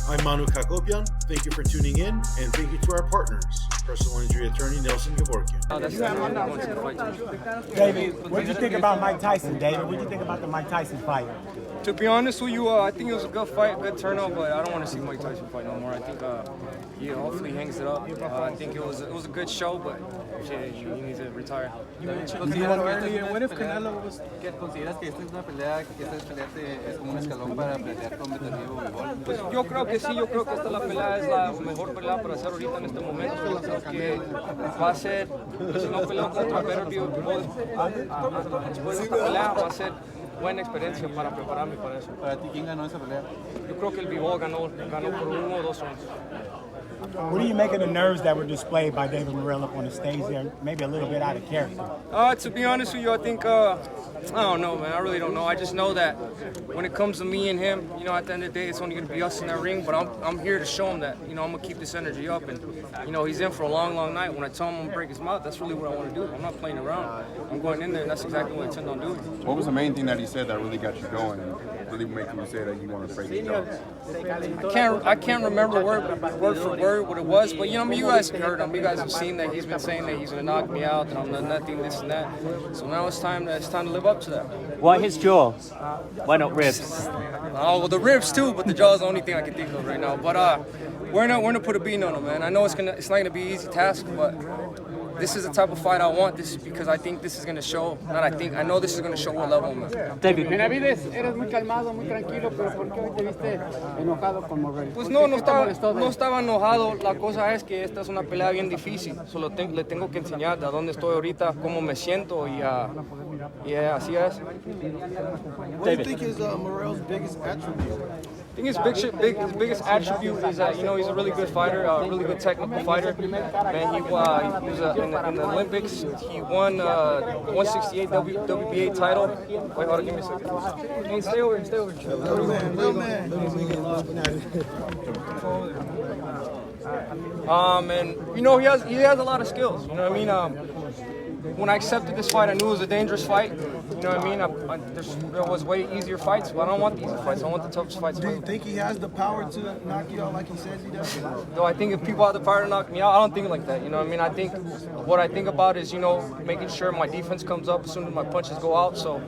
I'm Manouk Akopyan. Thank you for tuning in, and thank you to our partners, personal injury attorney Nelson Kevorkian. David, what did you think about Mike Tyson, David? What did you think about the Mike Tyson fight? To be honest with you, I think it was a good fight, good turnout, but I don't want to see Mike Tyson fight no more. I think hopefully hangs it up. I think it was a good show, but he needs to retire. What if Canelo was... ¿Consideras que esta es una pelea, que esta pelea es como un escalón para pelear con Benavidez? Pues yo creo que sí, yo creo que esta la pelea es la mejor pelea para hacer ahorita en este momento. Porque va a ser, si no peleo contra Benavidez, después de esta pelea va a ser buena experiencia para prepararme para eso. ¿Para ti quién ganó esa pelea? Yo creo que el Bivol ganó por 1 o 2 rounds. What do you make of the nerves that were displayed by David Morrell up on the stage there? Maybe a little bit out of character. To be honest with you, I think, I don't know, man. I really don't know. I just know that when it comes to me and him, at the end of the day, it's only going to be us in that ring. But I'm here to show him that, I'm going to keep this energy up. And, he's in for a long, long night. When I tell him I'm going to break his mouth, that's really what I want to do. I'm not playing around. I'm going in there, and that's exactly what I intend on doing. What was the main thing that he said that really got you going and really made you say that you want to break his mouth? I can't remember word for word what it was, but you guys have heard him. You guys have seen that he's been saying that he's going to knock me out, that I'm nothing, this and that. So now it's time to live up to that. Why his jaw? Why not ribs? Oh, well, the ribs too, but the jaw is the only thing I can think of right now. But we're gonna put a beat on him, man. I know it's not gonna be an easy task, but this is the type of fight I want. This is because I think this is gonna show. I know this is gonna show what level I'm at. David. Benavidez, eres muy calmado, muy tranquilo, pero ¿por qué hoy te viste enojado con Morrell? Pues no estaba enojado. La cosa es que esta es una pelea bien difícil. Solo le tengo que enseñar de dónde estoy ahorita, cómo me siento y así es. What do you think is Morrell's biggest attribute? I think his biggest attribute is that he's a really good fighter, a really good technical fighter. Man, he was in the Olympics. He won 168 WBA title. Wait, hold on, give me a second. Hey, stay over. And he has a lot of skills. You know what I mean? When I accepted this fight, I knew it was a dangerous fight. You know what I mean? There was way easier fights, but I don't want the easy fights. I want the toughest fights. Do you think he has the power to knock you out like he says he does? No, I think if people have the power to knock me out, I don't think like that. You know what I mean? I think what I think about is, making sure my defense comes up as soon as my punches go out, so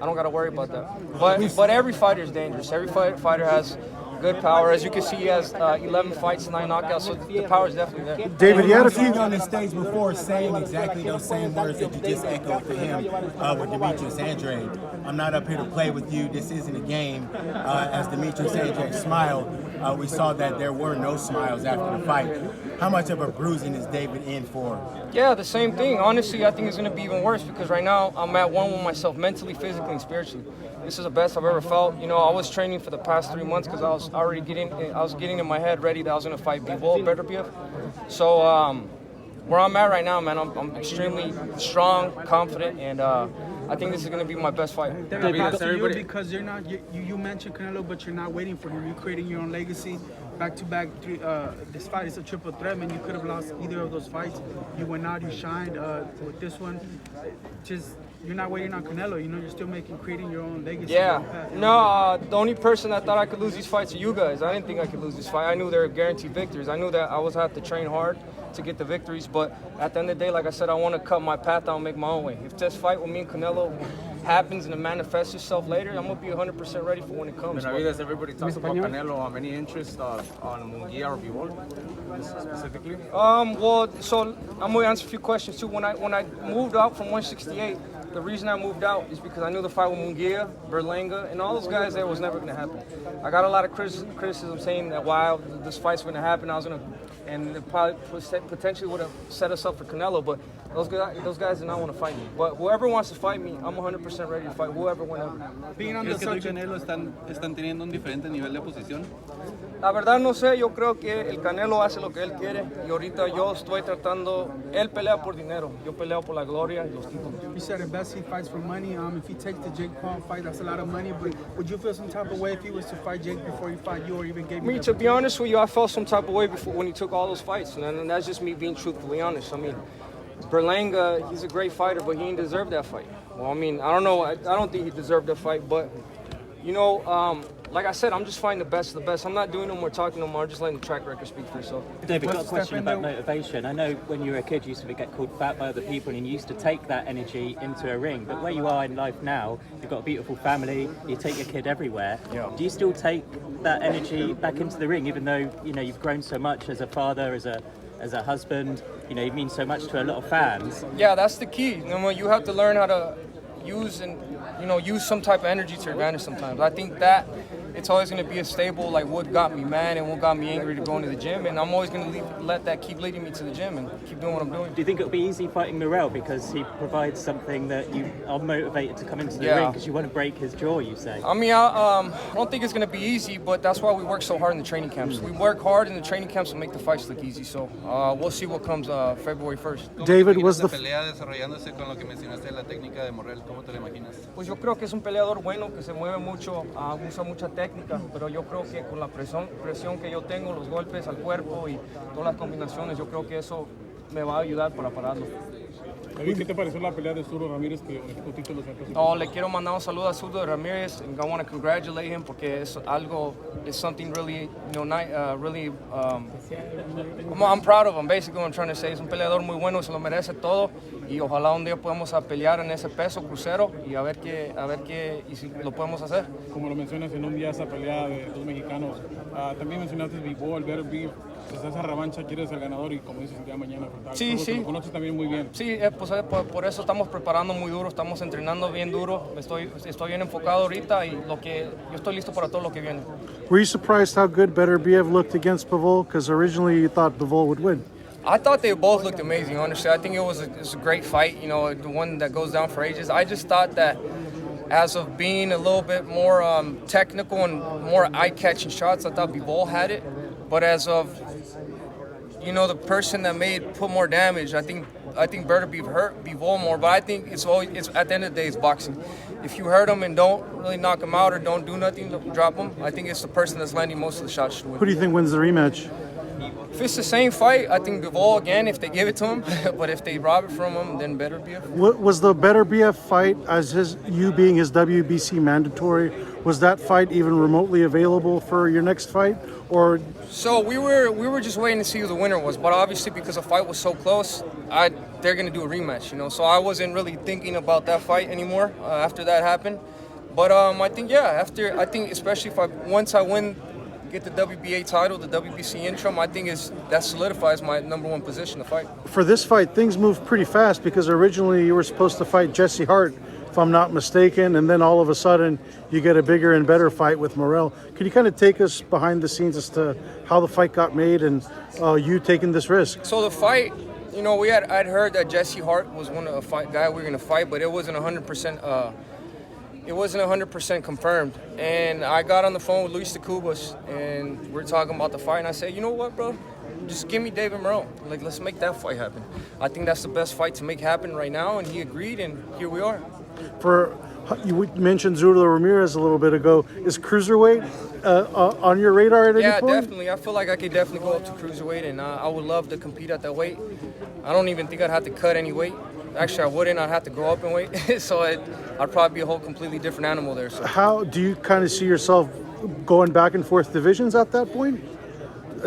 I don't got to worry about that. But every fighter is dangerous. Every fighter has good power. As you can see, he has 11 fights, 9 knockouts, so the power is definitely there. David, you had a few on the stage before saying exactly those same words that you just echoed to him with Demetrius Andrade. I'm not up here to play with you. This isn't a game. As Demetrius Andrade smiled, we saw that there were no smiles after the fight. How much of a bruising is David in for? Yeah, the same thing. Honestly, I think it's going to be even worse because right now I'm at one with myself mentally, physically, and spiritually. This is the best I've ever felt. I was training for the past 3 months because I was getting in my head ready that I was going to fight Bivol Beterbiev. So where I'm at right now, man, I'm extremely strong, confident, and I think this is going to be my best fight. Because you're not, you mentioned Canelo, but you're not waiting for him. You're creating your own legacy. Back-to-back, this fight is a triple threat, man. You could have lost either of those fights. You went out, you shined with this one. You're not waiting on Canelo, you're still creating your own legacy. Yeah, no, the only person that thought I could lose these fights are you guys. I didn't think I could lose this fight. I knew they were guaranteed victories. I knew that I was have to train hard to get the victories, but at the end of the day, like I said, I want to cut my path out and make my own way. If this fight with me and Canelo happens and it manifests itself later, I'm going to be 100% ready for when it comes. Benavidez, everybody talks about Canelo. Any interest on Munguia or Bivol specifically? Well, so I'm going to answer a few questions too. When I moved out from 168, the reason I moved out is because I knew the fight with Munguia, Berlanga, and all those guys there was never going to happen. I got a lot of criticism saying that while this fight's going to happen, and it probably potentially would have set us up for Canelo, but those guys did not want to fight me. But whoever wants to fight me, I'm 100% ready to fight whoever, whenever. ¿Crees que tú y Canelo están teniendo un diferente nivel de posición? La verdad no sé, yo creo que el Canelo hace lo que él quiere y ahorita yo estoy tratando, él pelea por dinero, yo peleo por la gloria y los títulos. You said at best he fights for money. If he takes the Jake Paul fight, that's a lot of money, but would you feel some type of way if he was to fight Jake before he fought you or even gave me? To be honest with you, I felt some type of way before when he took all those fights, and that's just me being truthfully honest. I mean, Berlanga, he's a great fighter, but he didn't deserve that fight. Well, I mean, I don't know, I don't think he deserved that fight, but like I said, I'm just finding the best of the best. I'm not doing no more talking no more. I'm just letting the track record speak for itself. David, got a question about motivation. I know when you were a kid, you used to get called fat by other people, and you used to take that energy into a ring. But where you are in life now, you've got a beautiful family. You take your kid everywhere. Yeah. Do you still take that energy back into the ring, even though you've grown so much as a father, as a husband? You mean so much to a lot of fans. Yeah, that's the key. You have to learn how to use some type of energy to your advantage sometimes. I think that it's always going to be a stable, like what got me mad and what got me angry to go into the gym, and I'm always going to let that keep leading me to the gym and keep doing what I'm doing. Do you think it'll be easy fighting Morel because he provides something that you are motivated to come into the ring because you want to break his jaw, you say? I mean, I don't think it's going to be easy, but that's why we work so hard in the training camps. We work hard in the training camps to make the fights look easy, so we'll see what comes February 1st. David, was the pelea desarrollándose con lo que mencionaste la técnica de Morel? ¿Cómo te lo imaginas? Pues yo creo que es un peleador bueno, que se mueve mucho, usa mucha técnica, pero yo creo que con la presión que yo tengo, los golpes al cuerpo y todas las combinaciones, yo creo que eso me va a ayudar para pararlo. ¿Qué te pareció la pelea de Zurdo Ramírez que tu título se No, le quiero mandar un saludo a Zurdo Ramírez, and I want to congratulate him porque es something really, really. I'm proud of him. Basically, what I'm trying to say es un peleador muy bueno, se lo merece todo y ojalá un día podamos pelear en ese peso crucero y a ver qué y si lo podemos hacer. Como lo mencionas en un día esa pelea de dos mexicanos, también mencionaste Bivol, Better Beef. Pues esa revancha quieres ser el ganador y como dices el día de mañana sí. Lo conoces también muy bien. Sí, pues por eso estamos preparando muy duro, estamos entrenando bien duro, estoy bien enfocado ahorita y yo estoy listo para todo lo que viene. Were you surprised how good Beterbiev looked against Bivol? Because originally you thought Bivol would win. I thought they both looked amazing, honestly. I think it was a great fight, the one that goes down for ages. I just thought that as of being a little bit more technical and more eye-catching shots, I thought Bivol had it. But as of the person that put more damage, I think Beterbiev hurt Bivol more. But I think it's at the end of the day, it's boxing. If you hurt him and don't really knock him out or don't do nothing to drop him, I think it's the person that's landing most of the shots. Who do you think wins the rematch? If it's the same fight, I think Bivol again, if they give it to him. But if they rob it from him, then Beterbiev. What was the Beterbiev fight, as you being his WBC mandatory, was that fight even remotely available for your next fight? Or so we were just waiting to see who the winner was, but obviously because the fight was so close, they're gonna do a rematch, So I wasn't really thinking about that fight anymore after that happened. But I think especially once I get the WBA title, the WBC interim, I think that solidifies my number one position to fight. For this fight, things moved pretty fast because originally you were supposed to fight Jesse Hart, if I'm not mistaken, and then all of a sudden you get a bigger and better fight with Morel. Could you kind of take us behind the scenes as to how the fight got made and you taking this risk? So the fight, I'd heard that Jesse Hart was one of the guy we were gonna fight, but it wasn't 100%. It wasn't 100% confirmed. And I got on the phone with Luis de Cubas, and we're talking about the fight. And I said, you know what, bro? Just give me David Morel. Let's make that fight happen. I think that's the best fight to make happen right now. And he agreed, and here we are. You mentioned Zurdo Ramirez a little bit ago. Is cruiserweight on your radar at any point? Yeah, definitely. I feel like I could definitely go up to cruiserweight, and I would love to compete at that weight. I don't even think I'd have to cut any weight. Actually, I wouldn't. I'd have to go up in weight. So I'd probably be a whole completely different animal there. So. How do you kind of see yourself going back and forth divisions at that point?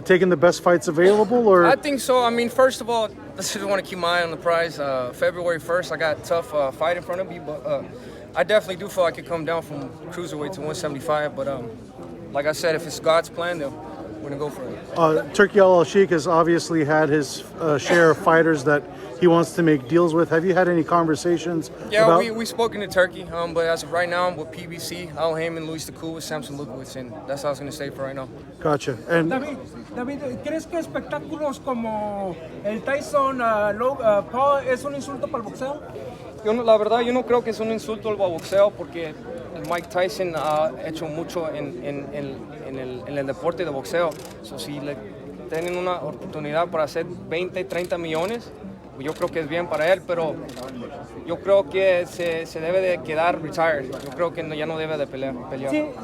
Taking the best fights available, or? I think so. I mean, first of all, I just want to keep my eye on the prize. February 1st, I got a tough fight in front of me, but I definitely do feel I could come down from cruiserweight to 175. But like I said, if it's God's plan, then we're gonna go for it. Turki Al-Sheikh has obviously had his share of fighters that he wants to make deals with. Have you had any conversations? Yeah, we spoken to Turkey, but as of right now, I'm with PBC, Al Heyman, Luis de Cuba, Samson Lukowitz, and that's all I was going to say for right now. Gotcha. And David, ¿crees que espectáculos como el Tyson Paul es un insulto para el boxeo? La verdad, yo no creo que es un insulto al boxeo porque Mike Tyson ha hecho mucho en el deporte de boxeo. So, si le tienen una oportunidad para hacer 20, 30 millones, yo creo que es bien para él, pero yo creo que se debe de quedar retired. Yo creo que ya no debe de pelear.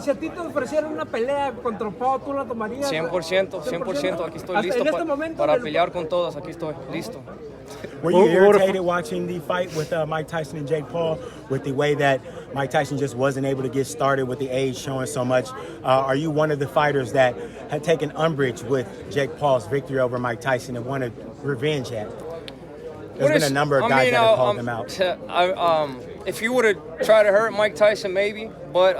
Si a ti te ofrecieran una pelea contra Pau, ¿tú la tomarías? 100%, aquí estoy listo para pelear con todos, aquí estoy listo. Were you irritated watching the fight with Mike Tyson and Jake Paul with the way that Mike Tyson just wasn't able to get started with the age showing so much. Are you one of the fighters that had taken umbrage with Jake Paul's victory over Mike Tyson and wanted revenge at? There's been a number of guys that have called him out. If he would have tried to hurt Mike Tyson, maybe. But,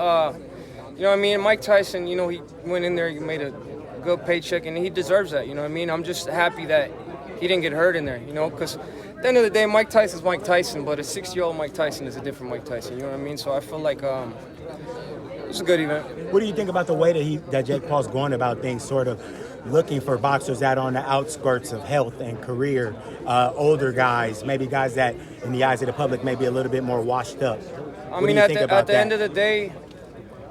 you know what I mean? Mike Tyson, you know, he went in there, he made a good paycheck, and he deserves that, you know what I mean? I'm just happy that he didn't get hurt in there, you know, because at the end of the day, Mike Tyson's Mike Tyson, but a 60-year-old Mike Tyson is a different Mike Tyson, you know what I mean? So I feel like it's a good event. What do you think about the way that Jake Paul's going about things, sort of looking for boxers out on the outskirts of health and career, older guys, maybe guys that, in the eyes of the public, may be a little bit more washed up? I mean, at the end of the day,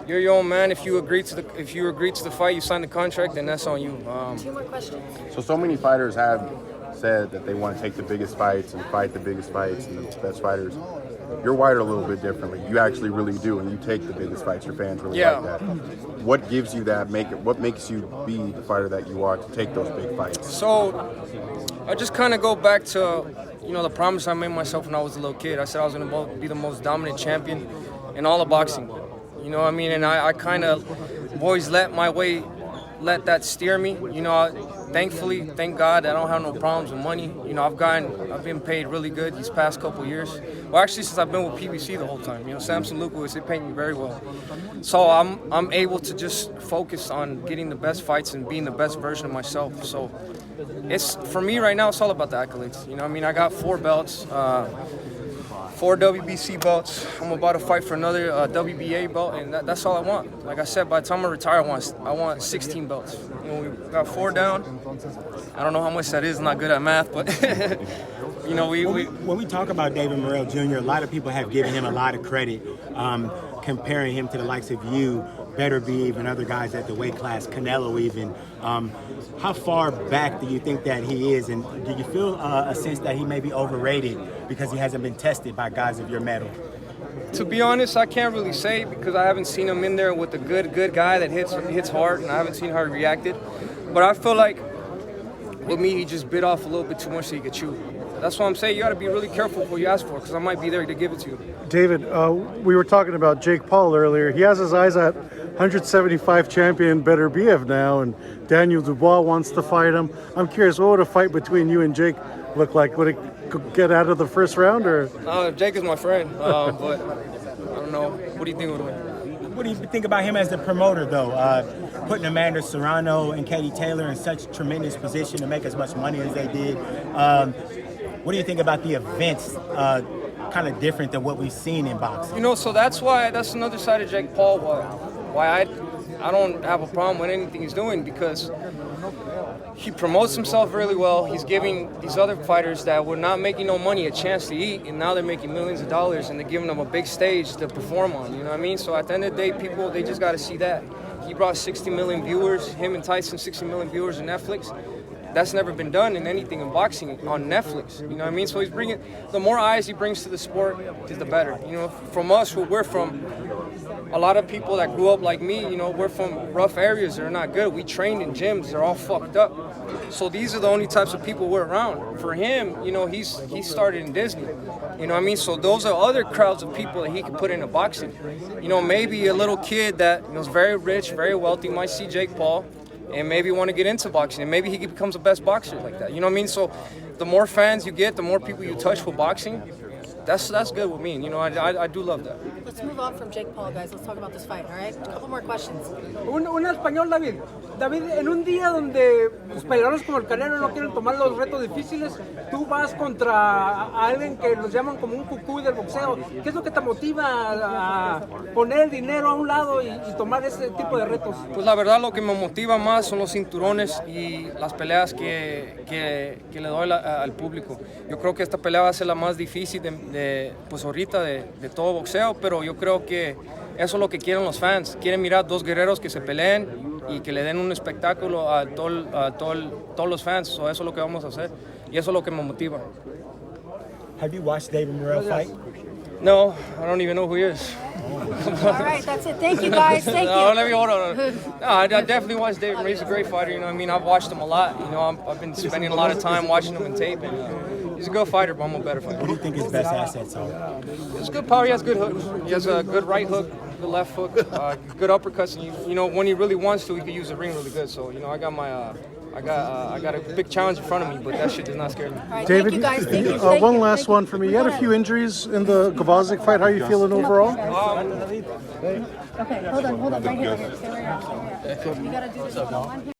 you're your own man. If you agree to the fight, you sign the contract, then that's on you. 2 more questions. So many fighters have said that they want to take the biggest fights and fight the biggest fights and the best fighters. You're wired a little bit differently. You actually really do, and you take the biggest fights. Your fans really like that. What gives you that? What makes you be the fighter that you are to take those big fights? So I just kind of go back to, you know, the promise I made myself when I was a little kid. I said I was going to be the most dominant champion in all of boxing. You know what I mean? And I kind of always let that steer me. You know, thankfully, thank God, I don't have no problems with money. You know, I've been paid really good these past couple of years. Well, actually, since I've been with PBC the whole time. You know, Samson Lukowitz, they paid me very well. So I'm able to just focus on getting the best fights and being the best version of myself. So for me right now, it's all about the accolades. You know what I mean? I got 4 belts. 4 WBC belts. I'm about to fight for another WBA belt, and that's all I want. Like I said, by the time I retire, I want 16 belts. You know, we got 4 down. I don't know how much that is. I'm not good at math, but you know, when we talk about David Morrell Jr., a lot of people have given him a lot of credit, comparing him to the likes of you, Benavidez, and other guys at the weight class, Canelo even. How far back do you think that he is, and do you feel a sense that he may be overrated because he hasn't been tested by guys of your mettle? To be honest, I can't really say because I haven't seen him in there with a good guy that hits hard, and I haven't seen how he reacted. But I feel like with me, he just bit off a little bit too much so he could chew. That's why I'm saying you got to be really careful with what you ask for, because I might be there to give it to you. David, we were talking about Jake Paul earlier. He has his eyes at 175 champion Benavidez now, and Daniel Dubois wants to fight him. I'm curious, what would a fight between you and Jake look like? Would it get out of the first round, or? Jake is my friend, but I don't know. What do you think would win? What do you think about him as the promoter, though? Putting Amanda Serrano and Katie Taylor in such tremendous position to make as much money as they did. What do you think about the events? Kind of different than what we've seen in boxing. You know, so that's another side of Jake Paul. Why I don't have a problem with anything he's doing, because he promotes himself really well. He's giving these other fighters that were not making no money a chance to eat, and now they're making millions of dollars, and they're giving them a big stage to perform on. You know what I mean? So at the end of the day, people, they just got to see that. He brought 60 million viewers, him and Tyson, 60 million viewers on Netflix. That's never been done in anything in boxing on Netflix. You know what I mean? So he's bringing, the more eyes he brings to the sport, is the better. You know, from us, who we're from, a lot of people that grew up like me, you know, we're from rough areas that are not good. We trained in gyms, they're all fucked up. So these are the only types of people we're around. For him, you know, he started in Disney. You know what I mean? So those are other crowds of people that he could put into boxing. You know, maybe a little kid that, you know, is very rich, very wealthy, might see Jake Paul and maybe want to get into boxing, and maybe he becomes the best boxer like that. You know what I mean? So the more fans you get, the more people you touch with boxing, that's good with me. You know, I do love that. Let's move on from Jake Paul, guys. Let's talk about this fight, all right? A couple more questions. Un español, David. David, en un día donde los peleadores como el Canelo no quieren tomar los retos difíciles, tú vas contra alguien que los llaman como un cucuy del boxeo. ¿Qué es lo que te motiva a poner el dinero a un lado y tomar ese tipo de retos? Pues la verdad lo que me motiva más son los cinturones y las peleas que le doy al público. Yo creo que esta pelea va a ser la más difícil pues ahorita de todo boxeo, pero yo creo que eso es lo que quieren los fans. Quieren mirar dos guerreros que se peleen y que le den un espectáculo a todos los fans. So eso es lo que vamos a hacer y eso es lo que me motiva. Have you watched David Morrell fight? No, I don't even know who he is. All right, that's it. Thank you, guys. Thank No, you. let me hold on. No, I definitely watch David Mays. He's a great fighter. You know what I mean? I've watched him a lot. You know, I've been spending a lot of time watching him in tape. And he's a good fighter, but I'm a better fighter. What do you think his best assets are? He's good power. He has good hooks. He has a good right hook, good left hook, good uppercuts. And you know, when he really wants to, he can use the ring really good. So you know, I got my. I got a big challenge in front of me, but that shit does not scare me. All right, David, thank you, guys. Thank you. one last one for me. You had a few injuries in the Gavazic fight. How are you feeling overall? Okay, hold on. Right here. Stay right here. You gotta do this one.